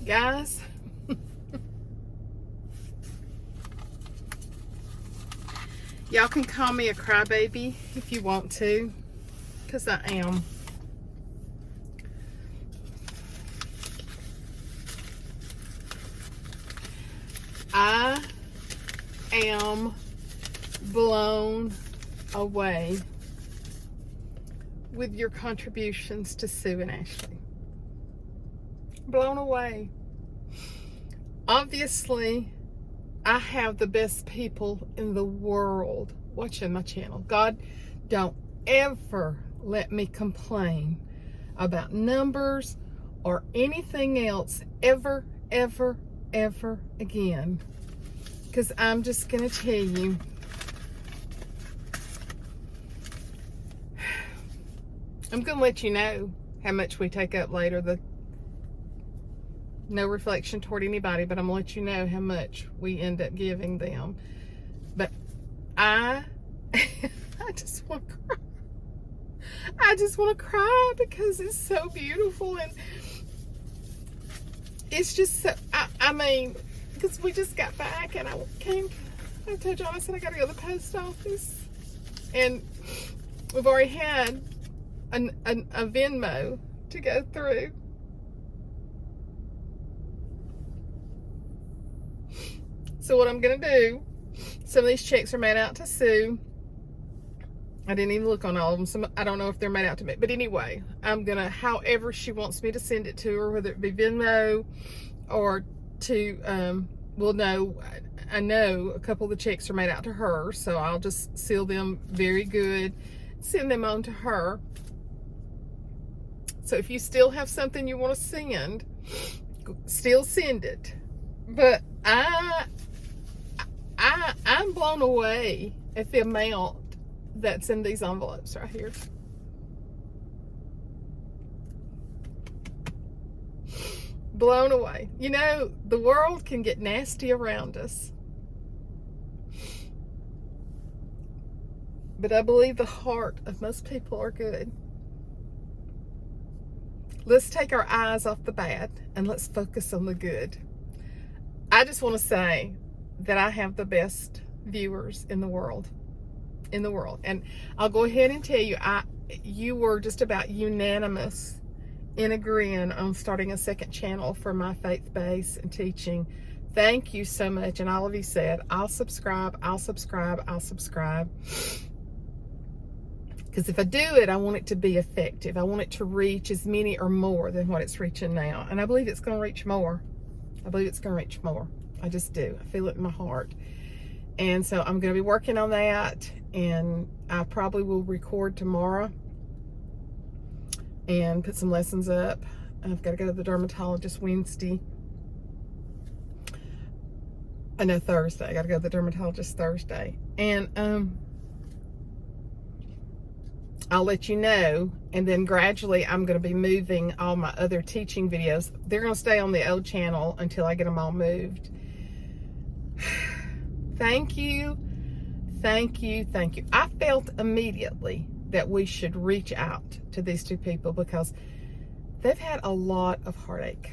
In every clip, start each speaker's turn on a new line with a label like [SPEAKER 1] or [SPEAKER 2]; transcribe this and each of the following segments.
[SPEAKER 1] Guys, y'all can call me a crybaby if you want to, because I am. I am blown away with your contributions to Sue and Ashley. Blown away. Obviously, I have the best people in the world watching my channel. God, don't ever let me complain about numbers or anything else ever, ever, ever again. Because I'm just going to tell you, I'm going to let you know how much we take up later. No reflection toward anybody, but I'm going to let you know how much we end up giving them. But I just want to cry. I just want to cry because it's so beautiful, and it's just so, I mean, because we just got back and I told John, I said, I got to go to the post office, and we've already had a Venmo to go through. So what I'm going to do, some of these checks are made out to Sue. I didn't even look on all of them. I don't know if they're made out to me. But anyway, I'm going to, however she wants me to send it to her, whether it be Venmo or to, well, no, I know a couple of the checks are made out to her. So I'll just seal them very good, send them on to her. So if you still have something you want to send, still send it. But I'm blown away at the amount that's in these envelopes right here. Blown away. You know, the world can get nasty around us, but I believe the heart of most people are good. Let's take our eyes off the bad and let's focus on the good. I just want to say that I have the best viewers in the world. And I'll go ahead and tell you, you were just about unanimous in agreeing on starting a second channel for my faith base and teaching. Thank you so much. And all of you said, I'll subscribe, I'll subscribe, I'll subscribe. Because if I do it, I want it to be effective. I want it to reach as many or more than what it's reaching now. And I believe it's going to reach more. I believe it's going to reach more. I just do. I feel it in my heart. And so I'm going to be working on that. And I probably will record tomorrow and put some lessons up. I've got to go to the dermatologist Wednesday. No, Thursday. I got to go to the dermatologist Thursday. And I'll let you know, and then gradually I'm going to be moving all my other teaching videos. They're going to stay on the old channel until I get them all moved. Thank you, thank you, thank you. I felt immediately that we should reach out to these two people because they've had a lot of heartache,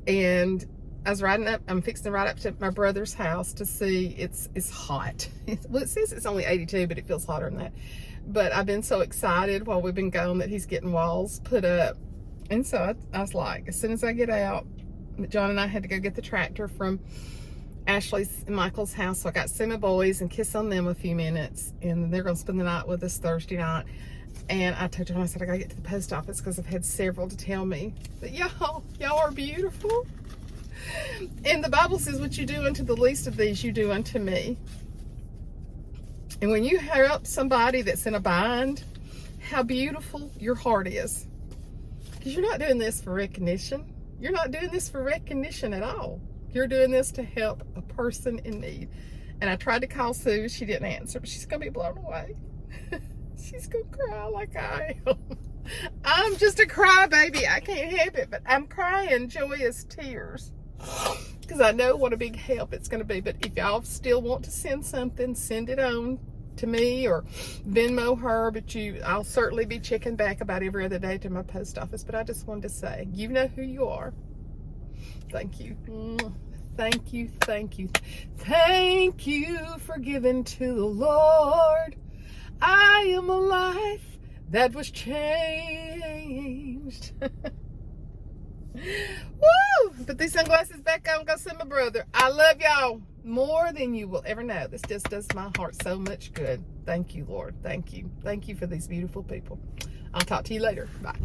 [SPEAKER 1] And I was riding up, I'm fixing to ride up to my brother's house to see, it's hot. Well, it says it's only 82, but it feels hotter than that. But I've been so excited while we've been gone that he's getting walls put up. And so I was like, as soon as I get out, John and I had to go get the tractor from Ashley's and Michael's house. So I got to see my boys and kiss on them a few minutes. And they're going to spend the night with us Thursday night. And I told John, I said, I got to get to the post office because I've had several to tell me that y'all are beautiful. And the Bible says, what you do unto the least of these, you do unto me. And when you help somebody that's in a bind, how beautiful your heart is. Because you're not doing this for recognition. You're not doing this for recognition at all. You're doing this to help a person in need. And I tried to call Sue. She didn't answer, but she's going to be blown away. She's going to cry like I am. I'm just a crybaby. I can't help it, but I'm crying joyous tears. Because I know what a big help it's going to be. But if y'all still want to send something, send it on to me or Venmo her, but I'll certainly be checking back about every other day to my post office. But I just wanted to say, you know who you are. Thank you. Thank you, thank you. Thank you for giving to the Lord. I am a life that was changed. Woo! Put these sunglasses back on, go see my brother. I love y'all more than you will ever know. This just does my heart so much good. Thank you, Lord. Thank you. Thank you for these beautiful people. I'll talk to you later. Bye.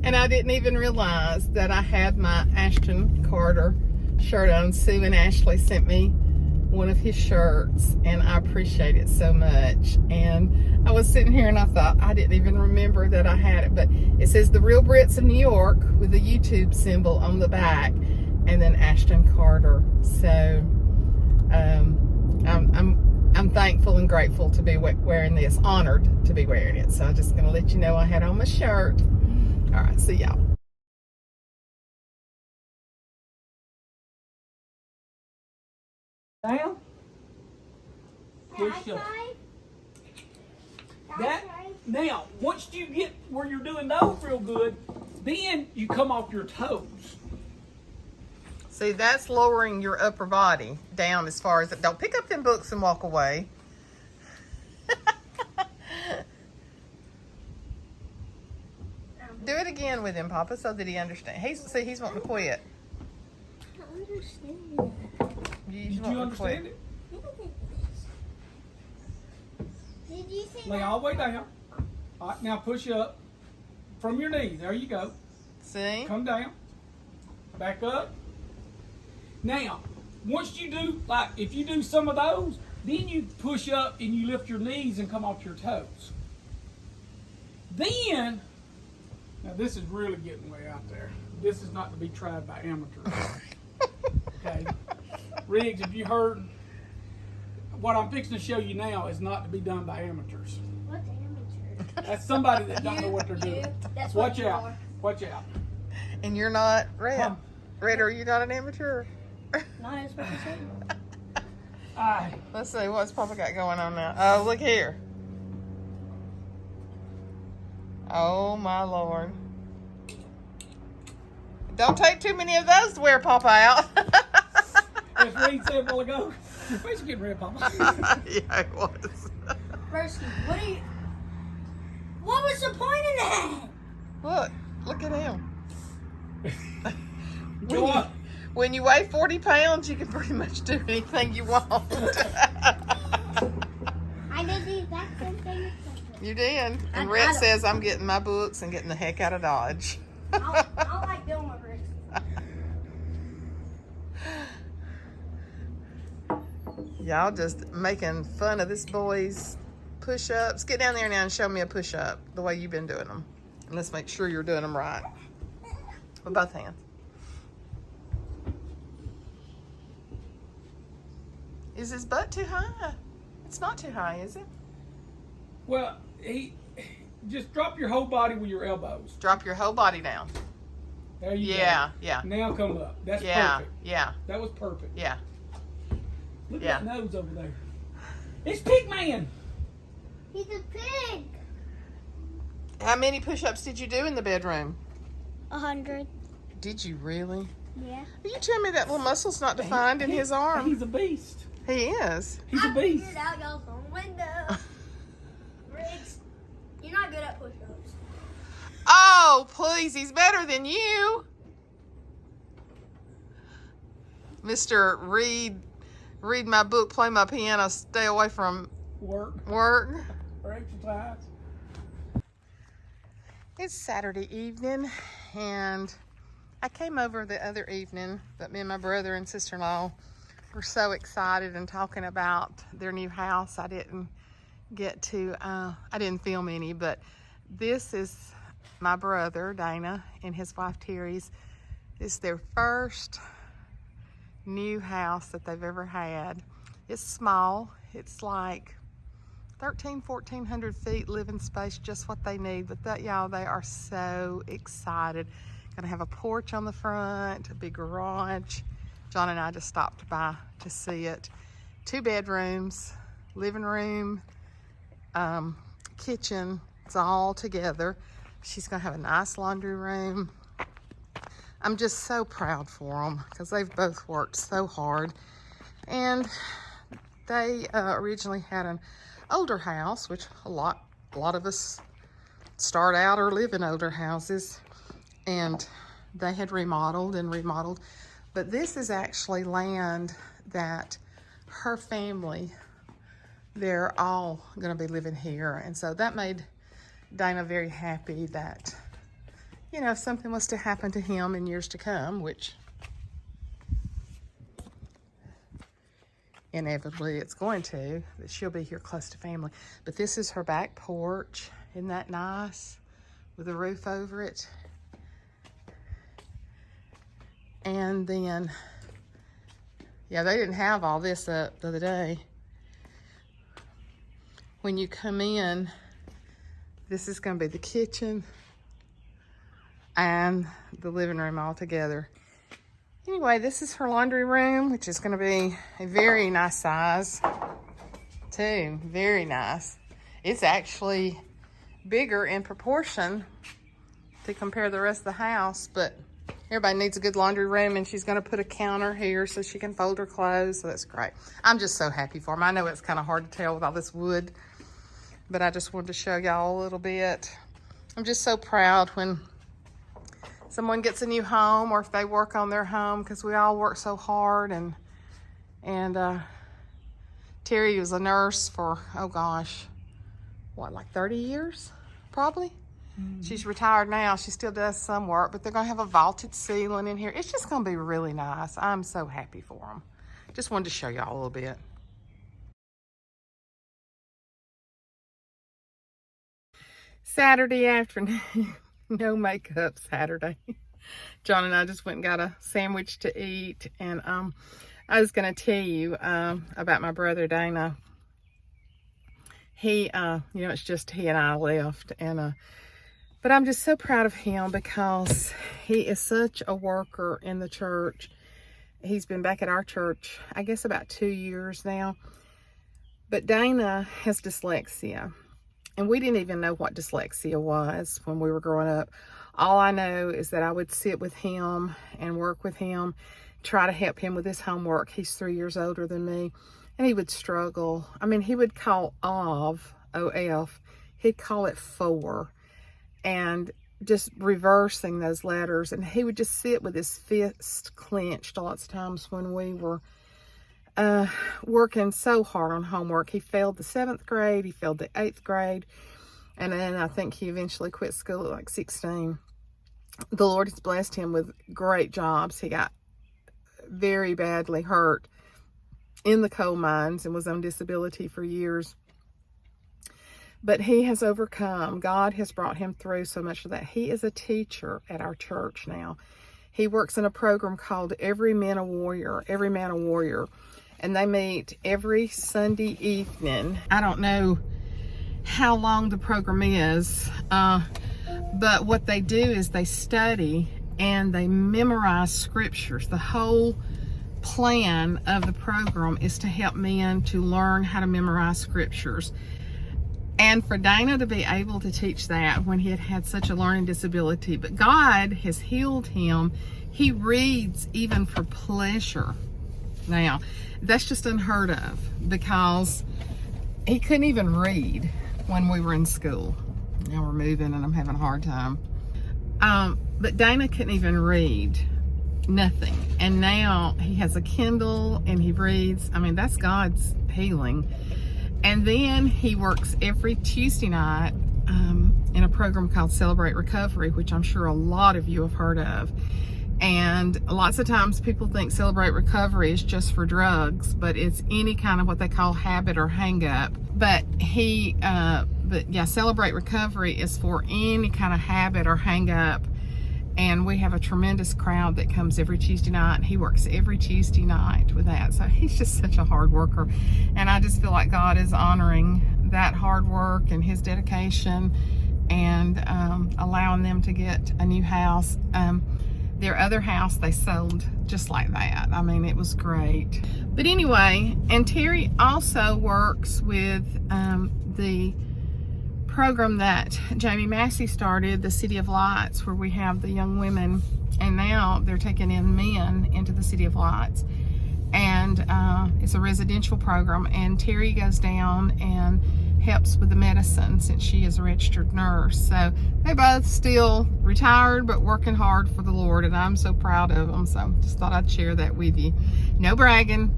[SPEAKER 1] And I didn't even realize that I had my Ashton Carter shirt on. Sue and Ashley sent me one of his shirts, and I appreciate it so much. And I was sitting here and I thought, I didn't even remember that I had it, but it says The Real Brits of New York with the YouTube symbol on the back, and then Ashton Carter. So I'm thankful and grateful to be wearing this, honored to be wearing it. So I'm just gonna let you know I had on my shirt. All right, see y'all.
[SPEAKER 2] Down. Push up. That now, once you get where you're doing those real good, then you come off your toes.
[SPEAKER 1] See, that's lowering your upper body down as far as don't pick up them books and walk away. Do it again with him, Papa, so that he understands. He's wanting to quit.
[SPEAKER 3] I understand.
[SPEAKER 2] Did you understand it?
[SPEAKER 3] Did you see
[SPEAKER 2] Lay all the way down. All right, now push up from your knees. There you go.
[SPEAKER 1] See?
[SPEAKER 2] Come down. Back up. Now, once you do, like, if you do some of those, then you push up and you lift your knees and come off your toes. Then, now this is really getting way out there. This is not to be tried by amateurs. Okay? Riggs, have you heard? What I'm fixing to show you now is not to be done by amateurs.
[SPEAKER 3] What's amateur?
[SPEAKER 2] That's somebody that don't know what they're doing.
[SPEAKER 3] That's what
[SPEAKER 2] Watch
[SPEAKER 3] you
[SPEAKER 2] out.
[SPEAKER 3] are.
[SPEAKER 2] Watch out.
[SPEAKER 1] And you're not, Red.
[SPEAKER 2] Huh.
[SPEAKER 1] Red, are you not an amateur?
[SPEAKER 3] Not as what you said.
[SPEAKER 2] Aye.
[SPEAKER 1] Let's see, what's Papa got going on now? Oh, look here. Oh, my Lord. Don't take too many of those to wear Papa out.
[SPEAKER 2] As Reed said a while ago, your face is getting red, Papa.
[SPEAKER 1] Yeah, it was.
[SPEAKER 3] First, what was the point of that?
[SPEAKER 1] Look at him.
[SPEAKER 2] Go on.
[SPEAKER 1] When you weigh 40 pounds, you can pretty much do anything you want.
[SPEAKER 3] I did the exact same thing.
[SPEAKER 1] You did. And
[SPEAKER 3] I
[SPEAKER 1] Rhett
[SPEAKER 3] don't-
[SPEAKER 1] says I'm getting my books and getting the heck out of Dodge.
[SPEAKER 3] I don't like doing my bricks.
[SPEAKER 1] Y'all just making fun of this boy's push-ups. Get down there now and show me a push-up the way you've been doing them. And let's make sure you're doing them right. With both hands. Is his butt too high? It's not too high, is it?
[SPEAKER 2] Well, just drop your whole body with your elbows.
[SPEAKER 1] Drop your whole body down.
[SPEAKER 2] There you go.
[SPEAKER 1] Yeah.
[SPEAKER 2] Now come up. That's
[SPEAKER 1] Yeah,
[SPEAKER 2] perfect.
[SPEAKER 1] yeah,
[SPEAKER 2] That was perfect.
[SPEAKER 1] yeah.
[SPEAKER 2] Look
[SPEAKER 1] Yeah.
[SPEAKER 2] at that nose over there. It's Pigman.
[SPEAKER 3] He's a pig.
[SPEAKER 1] How many push-ups did you do in the bedroom?
[SPEAKER 3] 100.
[SPEAKER 1] Did you really?
[SPEAKER 3] Yeah.
[SPEAKER 1] Are you telling me that little muscle's not defined in his arm?
[SPEAKER 2] He's a beast.
[SPEAKER 1] He is.
[SPEAKER 2] He's a
[SPEAKER 3] I
[SPEAKER 2] beast.
[SPEAKER 3] figured out y'all's own window. Riggs, you're not good at push-ups.
[SPEAKER 1] Oh, please, he's better than you. Mr. Read my book, play my piano, stay away from
[SPEAKER 2] Work
[SPEAKER 1] work.
[SPEAKER 2] or exercise.
[SPEAKER 1] It's Saturday evening, and I came over the other evening, but me and my brother and sister-in-law were so excited and talking about their new house. I didn't get to, I didn't film any, but this is my brother, Dana, and his wife, Terry's. It's their first new house that they've ever had. It's small. It's like 1,400 feet living space, just what they need. But that, y'all, they are so excited. Gonna have a porch on the front, a big garage. John and I just stopped by to see it. 2 bedrooms, living room, kitchen. It's all together. She's gonna have a nice laundry room. I'm just so proud for them because they've both worked so hard. And they originally had an older house, which a lot of us start out or live in older houses, and they had remodeled and remodeled. But this is actually land that her family, they're all gonna be living here. And so that made Dana very happy that, you know, if something was to happen to him in years to come, which inevitably it's going to, that she'll be here close to family. But this is her back porch. Isn't that nice? With a roof over it. And then, yeah, they didn't have all this up the other day. When you come in, this is going to be the kitchen and the living room all together. Anyway, this is her laundry room, which is going to be a very nice size too. Very nice. It's actually bigger in proportion to compare the rest of the house, but everybody needs a good laundry room, and she's going to put a counter here so she can fold her clothes, so that's great. I'm just so happy for them. I know it's kind of hard to tell with all this wood, but I just wanted to show y'all a little bit. I'm just so proud when someone gets a new home, or if they work on their home, because we all work so hard. And Terry was a nurse for, oh gosh, what, like 30 years, probably? Mm-hmm. She's retired now. She still does some work, but they're gonna have a vaulted ceiling in here. It's just gonna be really nice. I'm so happy for them. Just wanted to show y'all a little bit. Saturday afternoon, no makeup Saturday. John and I just went and got a sandwich to eat, and I was gonna tell you about my brother Dana. He, you know, it's just he and I left, and but I'm just so proud of him because he is such a worker in the church. He's been back at our church, I guess, about 2 years now. But Dana has dyslexia. And we didn't even know what dyslexia was when we were growing up. All I know is that I would sit with him and work with him, try to help him with his homework. He's 3 years older than me, and he would struggle. I mean, he would call of, O-F, he'd call it for, and just reversing those letters. And he would just sit with his fist clenched lots of times when we were working so hard on homework. He failed the 7th grade, he failed the 8th grade, and then I think he eventually quit school at like 16. The Lord has blessed him with great jobs. He got very badly hurt in the coal mines and was on disability for years. But he has overcome. God has brought him through so much of that. He is a teacher at our church now. He works in a program called Every Man a Warrior. And they meet every Sunday evening. I don't know how long the program is, but what they do is they study and they memorize scriptures. The whole plan of the program is to help men to learn how to memorize scriptures. And for Dana to be able to teach that when he had had such a learning disability, but God has healed him. He reads even for pleasure. Now, that's just unheard of because he couldn't even read when we were in school. Now we're moving and I'm having a hard time. But Dana couldn't even read, nothing. And now he has a Kindle and he reads. I mean, that's God's healing. And then he works every Tuesday night in a program called Celebrate Recovery, which I'm sure a lot of you have heard of. And lots of times people think Celebrate Recovery is just for drugs, but it's any kind of what they call habit or hang up. But yeah, Celebrate Recovery is for any kind of habit or hang up. And we have a tremendous crowd that comes every Tuesday night. He works every Tuesday night with that. So he's just such a hard worker. And I just feel like God is honoring that hard work and his dedication and allowing them to get a new house. their other house they sold just like that. I mean, it was great. But anyway, and Terry also works with the program that Jamie Massey started, the City of Lights, where we have the young women, and now they're taking in men into the City of Lights. And it's a residential program, and Terry goes down and helps with the medicine since she is a registered nurse. So they both still retired but working hard for the Lord, and I'm so proud of them. So just thought I'd share that with you. No bragging,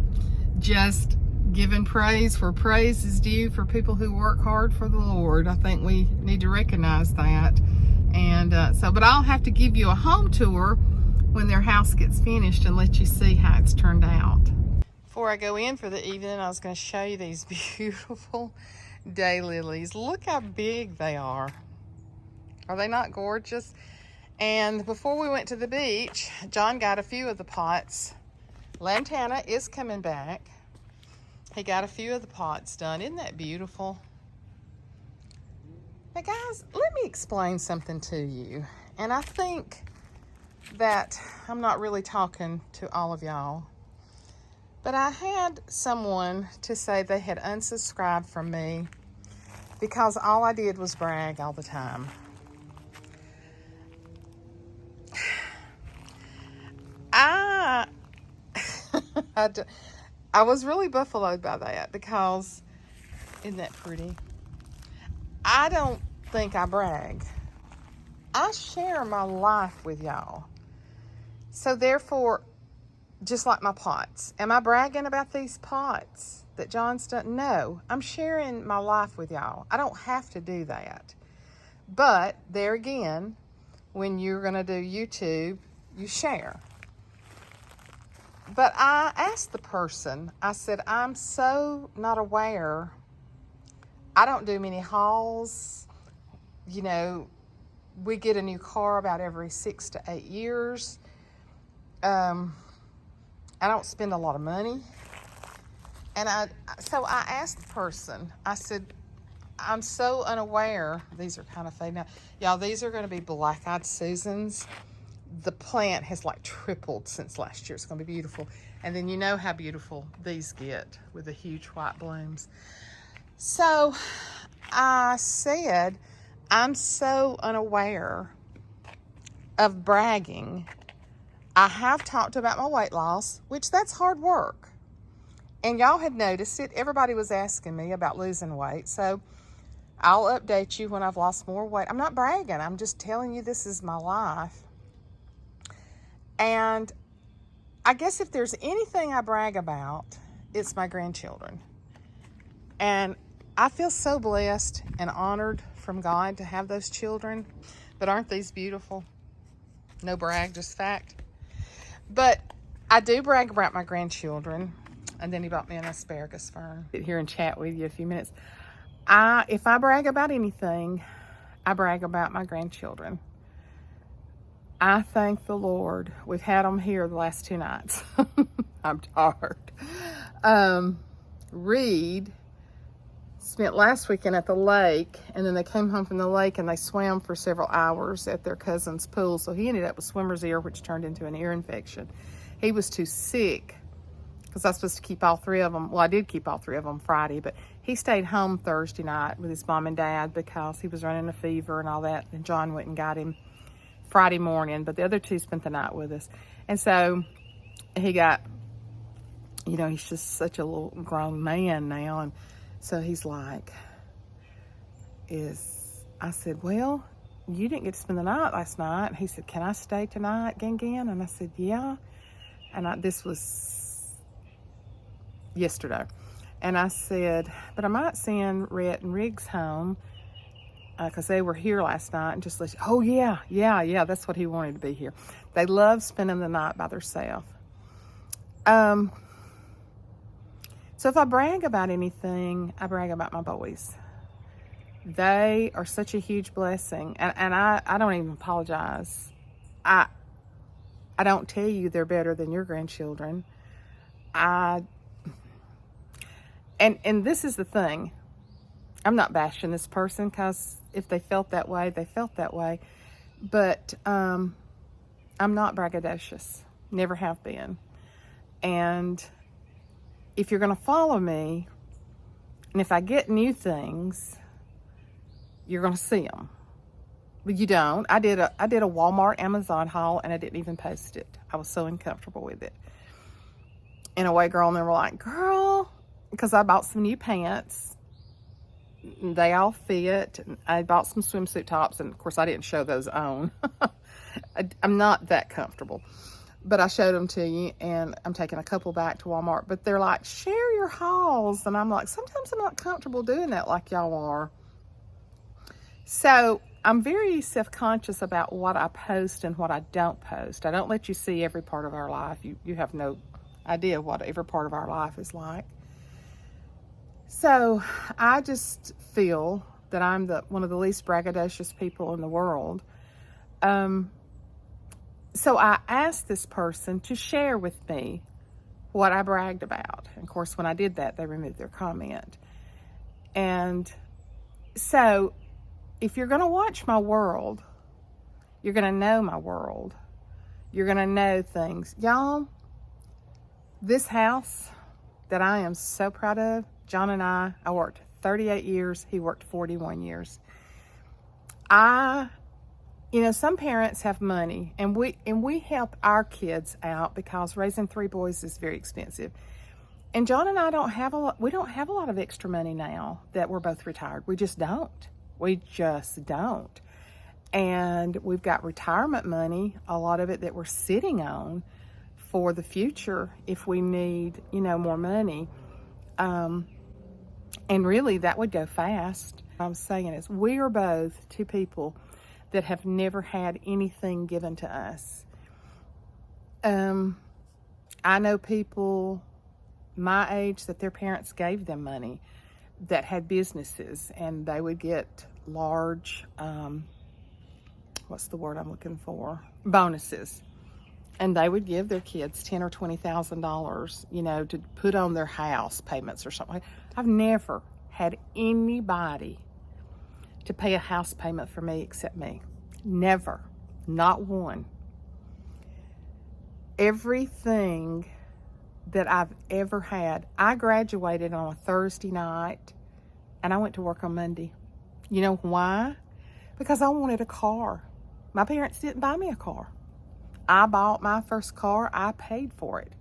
[SPEAKER 1] just giving praise where praise is due for people who work hard for the Lord. I think we need to recognize that. And but I'll have to give you a home tour when their house gets finished and let you see how it's turned out. Before I go in for the evening, I was going to show you these beautiful daylilies. Look how big they are. Are they not gorgeous? And before we went to the beach, John got a few of the pots. Lantana is coming back. He got a few of the pots done. Isn't that beautiful? Now guys, let me explain something to you. And I think that I'm not really talking to all of y'all, but I had someone to say they had unsubscribed from me because all I did was brag all the time. I was really buffaloed by that because, isn't that pretty? I don't think I brag. I share my life with y'all. So therefore, just like my pots, am I bragging about these pots that John's done? No, I'm sharing my life with y'all. I don't have to do that. But there again, when you're going to do YouTube, you share. But I asked the person, I said, I'm so not aware. I don't do many hauls. You know, we get a new car about every 6 to 8 years. I don't spend a lot of money. And so I asked the person, I said, I'm so unaware. These are kind of fading out. Y'all, these are going to be black-eyed Susans. The plant has like tripled since last year. It's going to be beautiful. And then you know how beautiful these get with the huge white blooms. So I said, I'm so unaware of bragging. I have talked about my weight loss, which that's hard work. And y'all had noticed it. Everybody was asking me about losing weight. So I'll update you when I've lost more weight. I'm not bragging. I'm just telling you this is my life. And I guess if there's anything I brag about, it's my grandchildren. And I feel so blessed and honored from God to have those children. But aren't these beautiful? No brag, just fact. But I do brag about my grandchildren. And then he bought me an asparagus fern. Sit here and chat with you a few minutes. If I brag about anything, I brag about my grandchildren. I thank the Lord. We've had them here the last 2 nights. I'm tired. Reed spent last weekend at the lake, and then they came home from the lake and they swam for several hours at their cousin's pool. So he ended up with swimmer's ear, which turned into an ear infection. He was too sick because I was supposed to keep all 3 of them. Well, I did keep all 3 of them Friday, but he stayed home Thursday night with his mom and dad because he was running a fever and all that. And John went and got him Friday morning, but the other 2 spent the night with us. And so he got, you know, he's just such a little grown man now. And so he's like, I said, well, you didn't get to spend the night last night. And he said, can I stay tonight, Gan? And I said, yeah. And this was yesterday. And I said, but I might send Rhett and Riggs home because they were here last night and just let you, oh yeah, that's what he wanted to be here. They love spending the night by themselves. So if I brag about anything, I brag about my boys. They are such a huge blessing. And I don't even apologize. I don't tell you they're better than your grandchildren. And this is the thing. I'm not bashing this person because if they felt that way, they felt that way. But I'm I'm not braggadocious. Never have been. And if you're going to follow me, and if I get new things, you're going to see them. But you don't. I did a Walmart Amazon haul, and I didn't even post it. I was so uncomfortable with it. In a way, girl, and they were like, girl, because I bought some new pants. They all fit. I bought some swimsuit tops, and of course I didn't show those on. I'm not that comfortable, but I showed them to you, and I'm taking a couple back to Walmart. But they're like, share your hauls, and I'm like, sometimes I'm not comfortable doing that like y'all are. So I'm very self-conscious about what I post and what I don't post. I don't let you see every part of our life. You have no idea what every part of our life is like. So I just feel that I'm one of the least braggadocious people in the world. So I asked this person to share with me what I bragged about. And of course, when I did that, they removed their comment. And so if you're going to watch my world, you're going to know my world. You're going to know things. Y'all, this house that I am so proud of, John and I worked 38 years. He worked 41 years. Some parents have money, and we help our kids out because raising 3 boys is very expensive. And John and I don't have a lot of extra money now that we're both retired. We just don't. We just don't. And we've got retirement money, a lot of it that we're sitting on for the future if we need, more money. And really that would go fast. What I'm saying is we are both 2 people that have never had anything given to us. I know people my age that their parents gave them money that had businesses, and they would get large, what's the word I'm looking for? Bonuses. And they would give their kids $10,000 or $20,000, to put on their house payments or something. I've never had anybody to pay a house payment for me except me. Never. Not one. Everything that I've ever had. I graduated on a Thursday night, and I went to work on Monday. You know why? Because I wanted a car. My parents didn't buy me a car. I bought my first car. I paid for it.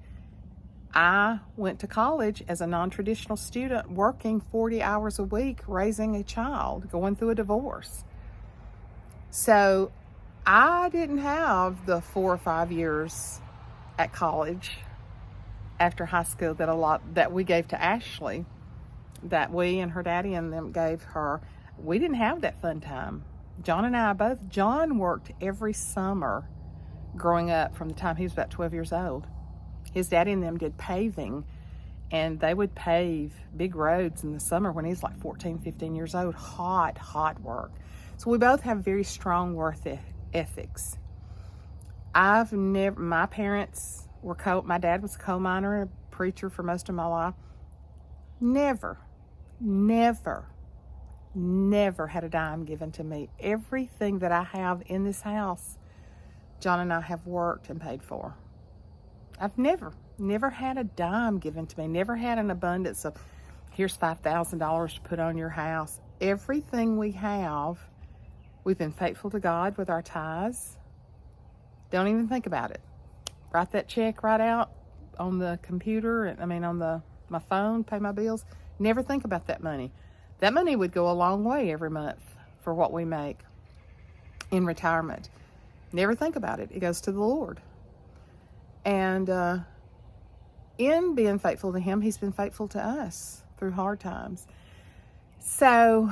[SPEAKER 1] I went to college as a non-traditional student, working 40 hours a week, raising a child, going through a divorce. So I didn't have the 4 or 5 years at college after high school that we gave to Ashley, that we and her daddy and them gave her. We didn't have that fun time. John and I both. John worked every summer growing up from the time he was about 12 years old. His daddy and them did paving, and they would pave big roads in the summer when he was like 14, 15 years old. Hot work. So we both have very strong work ethics. My parents were my dad was a coal miner, a preacher for most of my life. Never had a dime given to me. Everything that I have in this house, John and I have worked and paid for. I've never had a dime given to me. Never had an abundance of, here's $5,000 to put on your house. Everything we have, we've been faithful to God with our tithes. Don't even think about it. Write that check right out on the computer, on my phone, pay my bills. Never think about that money. That money would go a long way every month for what we make in retirement. Never think about it. It goes to the Lord. And in being faithful to Him, He's been faithful to us through hard times. So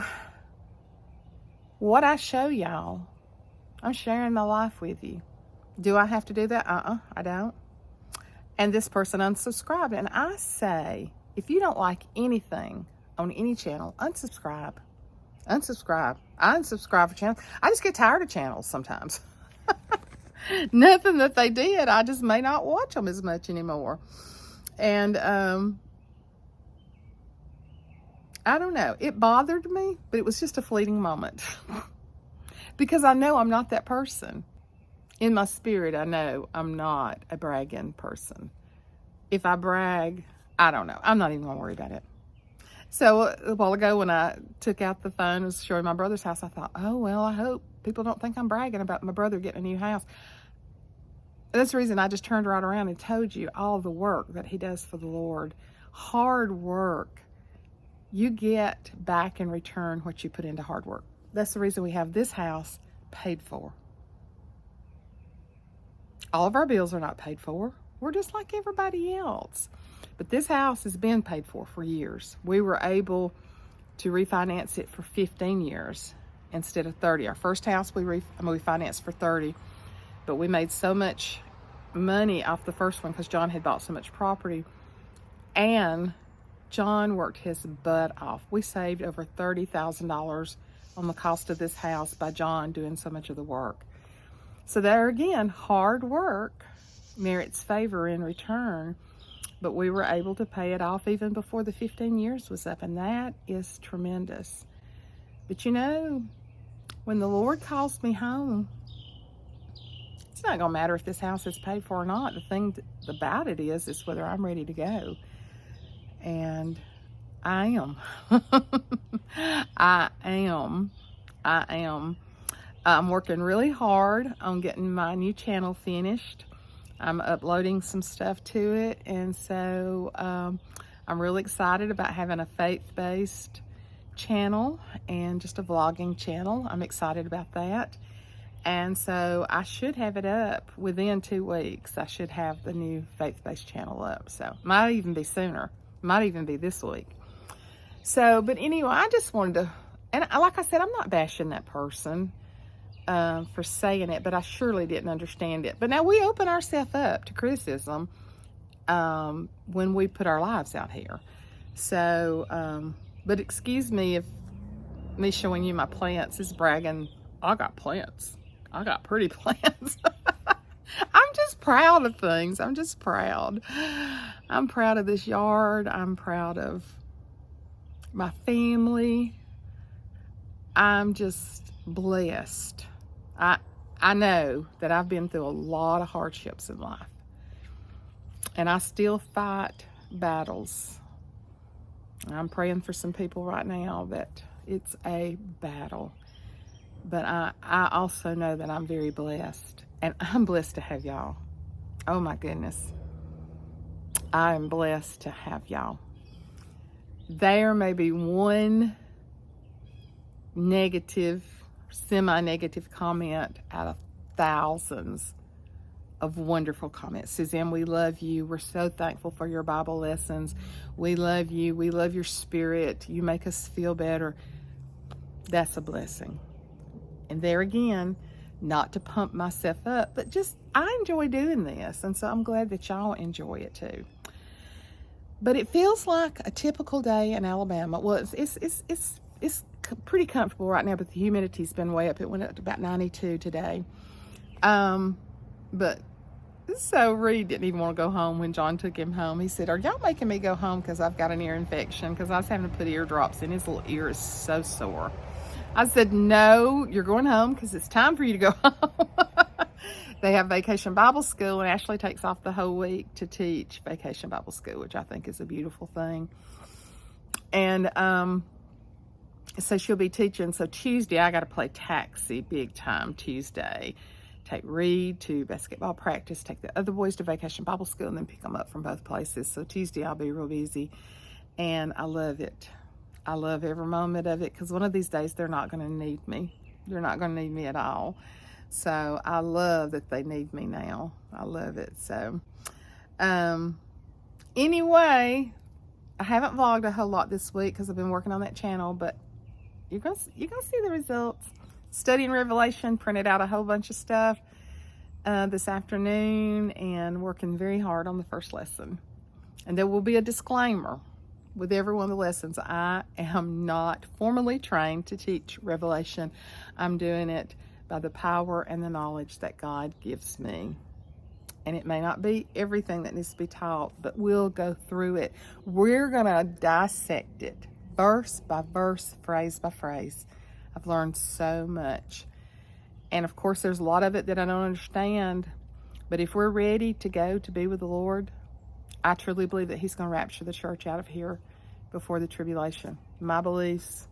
[SPEAKER 1] what I show y'all, I'm sharing my life with you. Do I have to do that? I don't. And this person unsubscribed. And I say, if you don't like anything on any channel, unsubscribe. I unsubscribe for channels. I just get tired of channels sometimes. Nothing that they did, I just may not watch them as much anymore. And I don't know. It bothered me, but it was just a fleeting moment. Because I know I'm not that person. in my spirit, I know I'm not a bragging person. If I brag, I don't know. I'm not even going to worry about it. So a while ago when I took out the phone and was showing my brother's house, I thought, oh, well, I hope people don't think I'm bragging about my brother getting a new house. That's the reason I just turned right around and told you all the work that he does for the Lord. Hard work. You get back in return what you put into hard work. That's the reason we have this house paid for. All of our bills are not paid for. We're just like everybody else. But this house has been paid for years. We were able to refinance it for 15 years instead of 30. Our first house we financed for 30, but we made so much money off the first one because John had bought so much property, and John worked his butt off. We saved over $30,000 on the cost of this house by John doing so much of the work. So there again, hard work merits favor in return, but we were able to pay it off even before the 15 years was up, and that is tremendous. But you know, when the Lord calls me home, it's not going to matter if this house is paid for or not. The thing about it is whether I'm ready to go. And I am. I am. I'm working really hard on getting my new channel finished. I'm uploading some stuff to it, and so I'm really excited about having a faith-based channel and just a vlogging channel. I'm excited about that. And so I should have it up within 2 weeks. I should have the new faith-based channel up. So might even be sooner. Might even be this week. So, but anyway, I just wanted to, and like I said, I'm not bashing that person for saying it, but I surely didn't understand it. But now we open ourselves up to criticism when we put our lives out here. So, but excuse me if me showing you my plants is bragging. I got plants. I got pretty plants. I'm just proud of things. I'm just proud. I'm proud of this yard. I'm proud of my family. I'm just blessed. I know that I've been through a lot of hardships in life, and I still fight battles. I'm praying for some people right now that it's a battle, but I also know that I'm very blessed, and I'm blessed to have y'all. Oh my goodness. I am blessed to have y'all. There may be one negative, semi-negative comment out of thousands of wonderful comments. Suzanne, we love you. We're so thankful for your Bible lessons. We love you. We love your spirit. You make us feel better. That's a blessing. And there again, not to pump myself up, but just I enjoy doing this, and so I'm glad that y'all enjoy it too. But it feels like a typical day in Alabama. Well, it's pretty comfortable right now, but the humidity's been way up. It went up to about 92 today. But so Reed didn't even want to go home when John took him home. He said, "Are y'all making me go home because I've got an ear infection?" Because I was having to put eardrops in. His little ear is so sore. I said, "No, you're going home because it's time for you to go home." They have Vacation Bible School, and Ashley takes off the whole week to teach Vacation Bible School, which I think is a beautiful thing. And so she'll be teaching. So Tuesday, I got to play taxi big time Tuesday. Take Reed to basketball practice, take the other boys to Vacation Bible School, and then pick them up from both places. So Tuesday, I'll be real busy, and I love it. I love every moment of it, because one of these days, they're not going to need me. They're not going to need me at all. So I love that they need me now. I love it. So anyway, I haven't vlogged a whole lot this week because I've been working on that channel, but you're gonna see the results. Studying Revelation, printed out a whole bunch of stuff this afternoon, and working very hard on the first lesson. And there will be a disclaimer with every one of the lessons. I am not formally trained to teach Revelation. I'm doing it by the power and the knowledge that God gives me. And it may not be everything that needs to be taught, but we'll go through it. We're going to dissect it, verse by verse, phrase by phrase. I've learned so much. And of course, there's a lot of it that I don't understand. But if we're ready to go to be with the Lord, I truly believe that he's going to rapture the church out of here before the tribulation. My beliefs,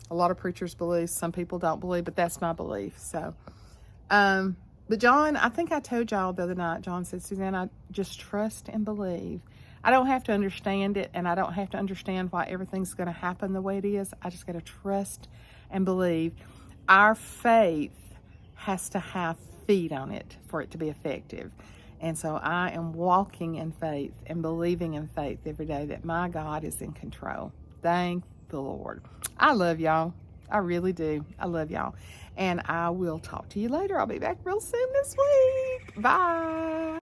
[SPEAKER 1] a lot of preachers believe, some people don't believe, but that's my belief. So, but John, I think I told y'all the other night, John said, Suzanne, I just trust and believe. I don't have to understand it, and I don't have to understand why everything's going to happen the way it is. I just got to trust and believe. Our faith has to have feet on it for it to be effective. And so I am walking in faith and believing in faith every day that my God is in control. Thank the Lord. I love y'all. I really do. I love y'all. And I will talk to you later. I'll be back real soon this week. Bye.